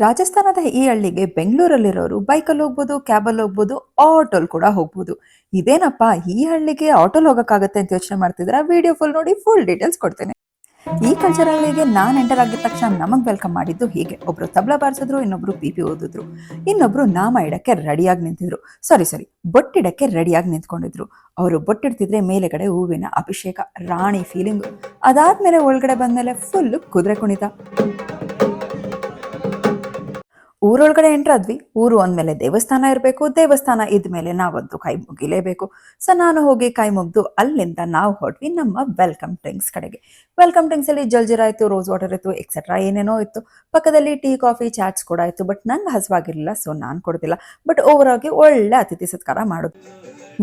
ರಾಜಸ್ಥಾನದ ಈ ಹಳ್ಳಿಗೆ ಬೆಂಗಳೂರಲ್ಲಿರೋರು ಬೈಕಲ್ಲಿ ಹೋಗ್ಬೋದು, ಕ್ಯಾಬಲ್ಲಿ ಹೋಗ್ಬೋದು, ಆಟೋಲ್ ಕೂಡ ಹೋಗ್ಬೋದು. ಇದೇನಪ್ಪ ಈ ಹಳ್ಳಿಗೆ ಆಟೋಲ್ ಹೋಗಕ್ಕಾಗತ್ತೆ ಅಂತ ಯೋಚನೆ ಮಾಡ್ತಿದ್ರ ವಿಡಿಯೋ ಫುಲ್ ನೋಡಿ ಫುಲ್ ಡೀಟೇಲ್ಸ್ ಕೊಡ್ತೇನೆ. ಈ ಕಲ್ಚರ್ ಹಳ್ಳಿಗೆ ನಾನ್ ಎಂಟರ್ ಆಗಿದ ತಕ್ಷಣ ನಮಗ್ ವೆಲ್ಕಮ್ ಮಾಡಿದ್ದು ಹೀಗೆ. ಒಬ್ರು ತಬ್ಲಾ ಬಾರಿಸಿದ್ರು, ಇನ್ನೊಬ್ರು ಪಿಪಿ ಓದಿದ್ರು, ಇನ್ನೊಬ್ರು ನಾಮ ಇಡಕ್ಕೆ ರೆಡಿಯಾಗಿ ನಿಂತಿದ್ರು. ಸಾರಿ ಬೊಟ್ಟಿಡಕ್ಕೆ ರೆಡಿಯಾಗಿ ನಿಂತ್ಕೊಂಡಿದ್ರು. ಅವರು ಬೊಟ್ಟಿಡ್ತಿದ್ರೆ ಮೇಲೆಗಡೆ ಹೂವಿನ ಅಭಿಷೇಕ, ರಾಣಿ ಫೀಲಿಂಗ್. ಅದಾದ್ಮೇಲೆ ಒಳಗಡೆ ಬಂದ್ಮೇಲೆ ಫುಲ್ ಕುದುರೆ ಕುಣಿತ. ಊರೊಳಗಡೆ ಎಂಟ್ರ್ ಆದ್ವಿ. ಊರು ಅಂದಮೇಲೆ ದೇವಸ್ಥಾನ ಇರಬೇಕು, ದೇವಸ್ಥಾನ ಇದ್ಮೇಲೆ ನಾವಂತೂ ಕೈ ಮುಗಿಲೇಬೇಕು. ಸೊ ನಾನು ಹೋಗಿ ಕೈ ಮುಗ್ದು ಅಲ್ಲಿಂದ ನಾವು ಹೊರಟ್ವಿ ನಮ್ಮ ವೆಲ್ಕಮ್ ಡ್ರಿಂಕ್ಸ್ ಕಡೆಗೆ. ವೆಲ್ಕಮ್ ಡ್ರಿಂಕ್ಸ್ ಅಲ್ಲಿ ಜಲ್ಜೀರಾ ಇತ್ತು, ರೋಸ್ ವಾಟರ್ ಇತ್ತು, ಎಕ್ಸೆಟ್ರಾ ಏನೇನೋ ಇತ್ತು. ಪಕ್ಕದಲ್ಲಿ ಟೀ ಕಾಫಿ ಚಾಟ್ಸ್ ಕೂಡ ಇತ್ತು. ಬಟ್ ನಂಗೆ ಹಸುವಾಗಿರಲಿಲ್ಲ, ಸೊ ನಾನು ಕೊಡ್ತಿಲ್ಲ. ಬಟ್ ಓವರ್ ಆಗಿ ಒಳ್ಳೆ ಅತಿಥಿ ಸತ್ಕಾರ ಮಾಡೋದು.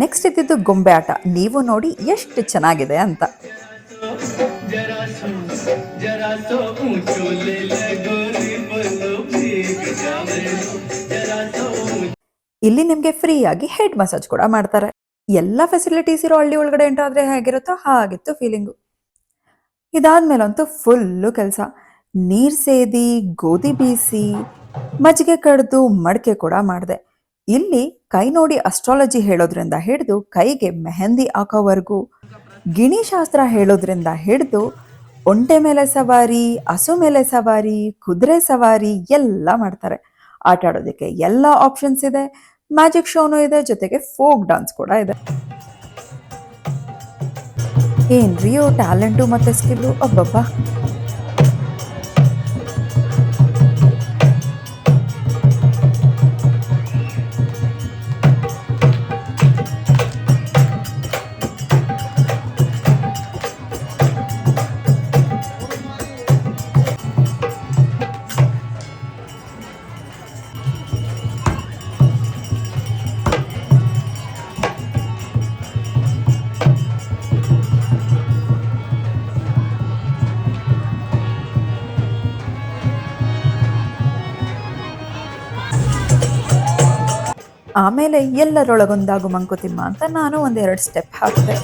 ನೆಕ್ಸ್ಟ್ ಇದ್ದಿದ್ದು ಗೊಂಬೆ ಆಟ. ನೀವು ನೋಡಿ ಎಷ್ಟು ಚೆನ್ನಾಗಿದೆ ಅಂತ. ಇಲ್ಲಿ ನಿಮ್ಗೆ ಫ್ರೀ ಆಗಿ ಹೆಡ್ ಮಸಾಜ್ ಕೂಡ ಮಾಡ್ತಾರೆ. ಎಲ್ಲ ಫೆಸಿಲಿಟೀಸ್ ಇರೋ ಹಳ್ಳಿ ಒಳಗಡೆ ಎಂಟರ್ ಆದ್ರೆ ಹೇಗಿರುತ್ತೋ ಹಾಗಿತ್ತು ಫೀಲಿಂಗು. ಇದಾದ್ಮೇಲಂತೂ ಫುಲ್ಲು ಕೆಲಸ. ನೀರ್ ಸೇದಿ, ಗೋಧಿ ಬೀಸಿ, ಮಜ್ಜಿಗೆ ಕಡ್ದು ಮಡಕೆ ಕೂಡ ಮಾಡಿದೆ. ಇಲ್ಲಿ ಕೈ ನೋಡಿ ಅಸ್ಟ್ರಾಲಜಿ ಹೇಳೋದ್ರಿಂದ ಹಿಡಿದು ಕೈಗೆ ಮೆಹಂದಿ ಹಾಕೋವರೆಗೂ, ಗಿಣಿಶಾಸ್ತ್ರ ಹೇಳೋದ್ರಿಂದ ಹಿಡಿದು ಒಂಟೆ ಮೇಲೆ ಸವಾರಿ, ಹಸು ಮೇಲೆ ಸವಾರಿ, ಕುದುರೆ ಸವಾರಿ ಎಲ್ಲ ಮಾಡ್ತಾರೆ. ಆಟ ಆಡೋದಕ್ಕೆ ಎಲ್ಲ ಆಪ್ಷನ್ಸ್ ಇದೆ. ಮ್ಯಾಜಿಕ್ ಶೋನು ಇದೆ, ಜೊತೆಗೆ ಫೋಕ್ ಡಾನ್ಸ್ ಕೂಡ ಇದೆ. ಏನ್ರಿ ಟ್ಯಾಲೆಂಟು ಮತ್ತೆ ಸ್ಕಿಲ್ಲು, ಅಬ್ಬಬ್ಬಾ. ಆಮೇಲೆ ಎಲ್ಲರೊಳಗೊಂದಾಗು ಮಂಕುತಿಮ್ಮ ಅಂತ ನಾನು ಒಂದೆರಡು ಸ್ಟೆಪ್ ಹಾಕಿದೆ.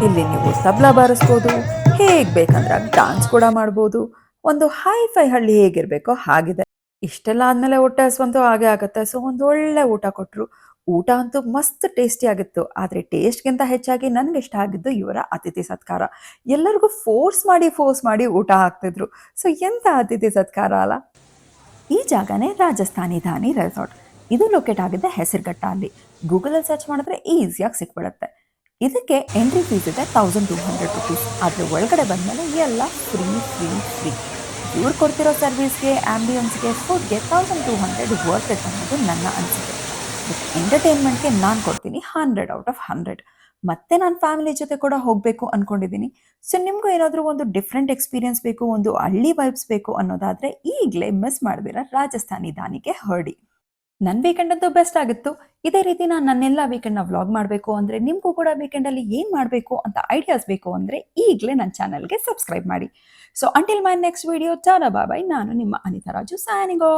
ಇಲ್ಲಿ ನೀವು ತಬ್ಲಾ ಬಾರಿಸ್ಬೋದು, ಹೇಗೆ ಬೇಕಂದ್ರೆ ಡಾನ್ಸ್ ಕೂಡ ಮಾಡ್ಬೋದು. ಒಂದು ಹೈ-ಫೈ ಹಳ್ಳಿ ಹೇಗಿರಬೇಕೋ ಹಾಗಿದೆ. ಇಷ್ಟೆಲ್ಲ ಆದಮೇಲೆ ಹೊಟ್ಟೆ ಹಸುವಂತೂ ಹಾಗೆ ಆಗುತ್ತೆ. ಸೊ ಒಂದು ಒಳ್ಳೆ ಊಟ ಕೊಟ್ಟರು. ಊಟ ಅಂತೂ ಮಸ್ತ್ ಟೇಸ್ಟಿ ಆಗಿತ್ತು. ಆದರೆ ಟೇಸ್ಟ್ಗಿಂತ ಹೆಚ್ಚಾಗಿ ನನಗೆ ಇಷ್ಟ ಆಗಿದ್ದು ಇವರ ಅತಿಥಿ ಸತ್ಕಾರ. ಎಲ್ಲರಿಗೂ ಫೋರ್ಸ್ ಮಾಡಿ ಊಟ ಹಾಕ್ತಿದ್ರು. ಸೊ ಎಂಥ ಅತಿಥಿ ಸತ್ಕಾರ ಅಲ್ಲ. ಈ ಜಾಗನೇ ರಾಜಸ್ಥಾನಿ ಧಾನಿ ರೆಸಾರ್ಟ್. ಇದು ಲೊಕೇಟ್ ಆಗಿದೆ ಹೆಸರುಘಟ್ಟ ಅಲ್ಲಿ. ಗೂಗಲಲ್ಲಿ ಸರ್ಚ್ ಮಾಡಿದ್ರೆ ಈಸಿಯಾಗಿ ಸಿಕ್ಬಿಡುತ್ತೆ. ಇದಕ್ಕೆ ಎಂಟ್ರಿ ಫೀಸ್ ಇದೆ 1200 ರುಪೀಸ್. ಆದರೆ ಒಳಗಡೆ ಬಂದಮೇಲೆ ಎಲ್ಲ ಫ್ರೀ. ಇವ್ರು ಕೊಡ್ತಿರೋ ಸರ್ವಿಸ್ಗೆ, ಆ್ಯಂಬಿಯನ್ಸ್ಗೆ, ಫುಡ್ಗೆ 1200 ವರ್ತ್ ಇಟ್ ಅನ್ನೋದು ನನ್ನ ಅನಿಸಿಕೆ. ಬಟ್ ಎಂಟರ್ಟೈನ್ಮೆಂಟ್ಗೆ ನಾನು ಕೊಡ್ತೀನಿ 100/100. ಮತ್ತೆ ನಾನು ಫ್ಯಾಮಿಲಿ ಜೊತೆ ಕೂಡ ಹೋಗಬೇಕು ಅಂದ್ಕೊಂಡಿದ್ದೀನಿ. ಸೊ ನಿಮಗೂ ಏನಾದರೂ ಒಂದು ಡಿಫ್ರೆಂಟ್ ಎಕ್ಸ್ಪೀರಿಯನ್ಸ್ ಬೇಕು, ಒಂದು ಹಳ್ಳಿ ವೈಬ್ಸ್ ಬೇಕು ಅನ್ನೋದಾದರೆ ಈಗಲೇ ಮಿಸ್ ಮಾಡ್ದಿರ ರಾಜಸ್ಥಾನಿ ದಾನಿಗೆ ಹೊರಡಿ. ನನ್ನ ವೀಕೆಂಡ್ ಅಂತೂ ಬೆಸ್ಟ್ ಆಗಿತ್ತು. ಇದೇ ರೀತಿ ನಾನು ನನ್ನೆಲ್ಲ ವೀಕೆಂಡ್ನ ವ್ಲಾಗ್ ಮಾಡಬೇಕು ಅಂದರೆ, ನಿಮಗೂ ಕೂಡ ವೀಕೆಂಡಲ್ಲಿ ಏನು ಮಾಡಬೇಕು ಅಂತ ಐಡಿಯಾಸ್ ಬೇಕು ಅಂದರೆ ಈಗಲೇ ನನ್ನ ಚಾನಲ್ಗೆ ಸಬ್ಸ್ಕ್ರೈಬ್ ಮಾಡಿ. So until my next video, tata bye. ನಾನು ನಿಮ್ಮ ಅನಿತಾ ರಾಜು, ಸೈನಿಂಗ್ ಆಫ್.